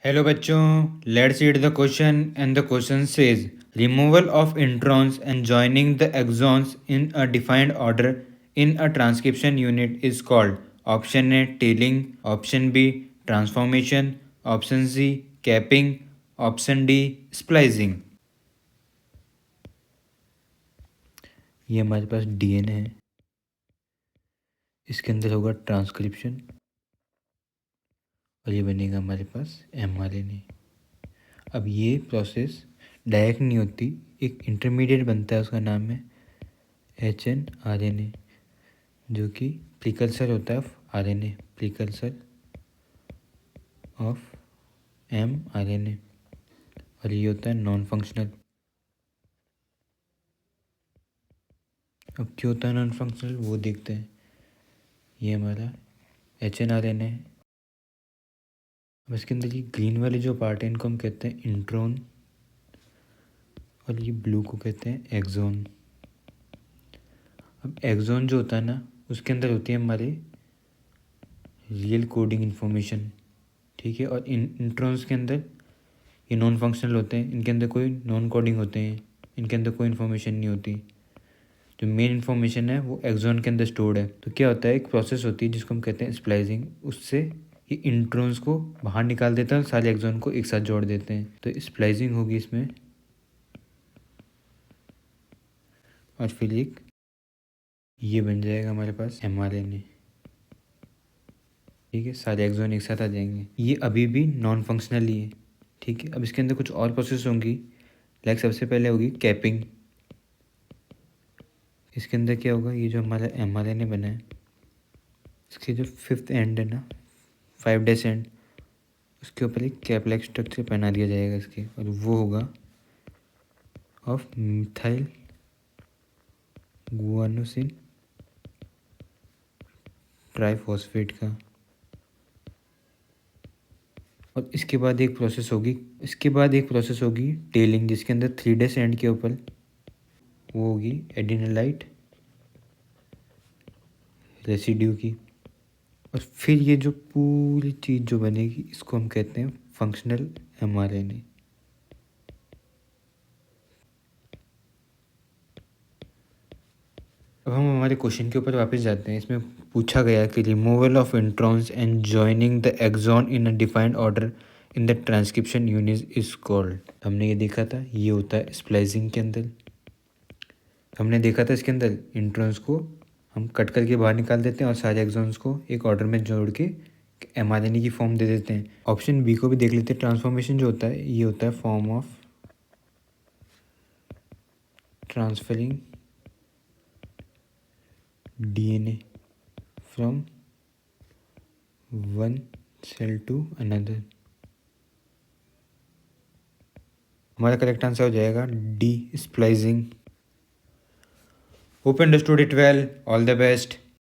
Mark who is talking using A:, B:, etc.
A: Hello बच्चों, let's read the question and the question says removal of introns and joining the exons in a defined order in a transcription unit is called. Option A tailing, option B transformation, option C capping, option D splicing. ये हमारे पास DNA है, इसके अंदर होगा transcription और ये बनेगा हमारे पास एमआरएनए। अब ये प्रोसेस डायरेक्ट नहीं होती, एक इंटरमीडिएट बनता है, उसका नाम है HNRNA, जो कि प्रिकर्सर होता है RNA, प्रिकर्सर ऑफ mRNA, और ये होता है नॉन फंक्शनल। अब क्यों होता है नॉन फंक्शनल वो देखते हैं। ये हमारा HNRNA है। अब इसके अंदर ये ग्रीन वाले जो पार्ट है इनको हम कहते हैं इंट्रॉन, और ये ब्लू को कहते हैं एक्सॉन। अब एक्सॉन जो होता है ना, उसके अंदर होती है हमारे रियल कोडिंग इन्फॉर्मेशन, ठीक है। और इंट्रॉन्स के अंदर ये नॉन फंक्शनल होते हैं, इनके अंदर कोई नॉन कोडिंग होते हैं, इनके अंदर कोई इन्फॉर्मेशन नहीं होती। जो मेन इन्फॉर्मेशन है वो एक्सॉन के अंदर स्टोर्ड है। तो क्या होता है, एक प्रोसेस होती है जिसको हम कहते हैं स्प्लाइसिंग, उससे ये इंट्रॉन्स को बाहर निकाल देता है और सारे एक्सॉन को एक साथ जोड़ देते हैं। तो स्प्लाइसिंग होगी इसमें, और फिर एक ये बन जाएगा हमारे पास mRNA, ठीक है। सारे एक्सॉन एक साथ आ जाएंगे। ये अभी भी नॉन फंक्शनल ही है, ठीक है। अब इसके अंदर कुछ और प्रोसेस होंगी, लाइक सबसे पहले होगी कैपिंग। इसके अंदर क्या होगा, ये जो हमारा mRNA बना है, इसके जो फिफ्थ एंड है ना, 5' एंड, उसके ऊपर एक कैप लाइक स्ट्रक्चर पहना दिया जाएगा इसके, और वो होगा ऑफ मिथाइल गुआनोसिन ट्राइफॉस्फेट का। और इसके बाद एक प्रोसेस होगी टेलिंग, जिसके अंदर 3' एंड के ऊपर वो होगी एडिनोलाइट रेसिड्यू की। और फिर ये जो पूरी चीज़ जो बनेगी इसको हम कहते हैं फंक्शनल mRNA। अब हम हमारे क्वेश्चन के ऊपर वापस जाते हैं। इसमें पूछा गया कि removal of introns and joining the exon in a defined order in the transcription unit is called. हमने ये देखा था, ये होता है स्प्लाइसिंग के अंदर। हमने देखा था इसके अंदर इंट्रॉन्स को हम कट करके बाहर निकाल देते हैं और सारे एक्सॉन्स को एक ऑर्डर में जोड़ के mRNA की फॉर्म दे देते हैं। ऑप्शन बी को भी देख लेते हैं। ट्रांसफॉर्मेशन जो होता है ये होता है form of transferring DNA from one cell to another. हमारा करेक्ट आंसर हो जाएगा D, splicing. Hope understood it well. All the best.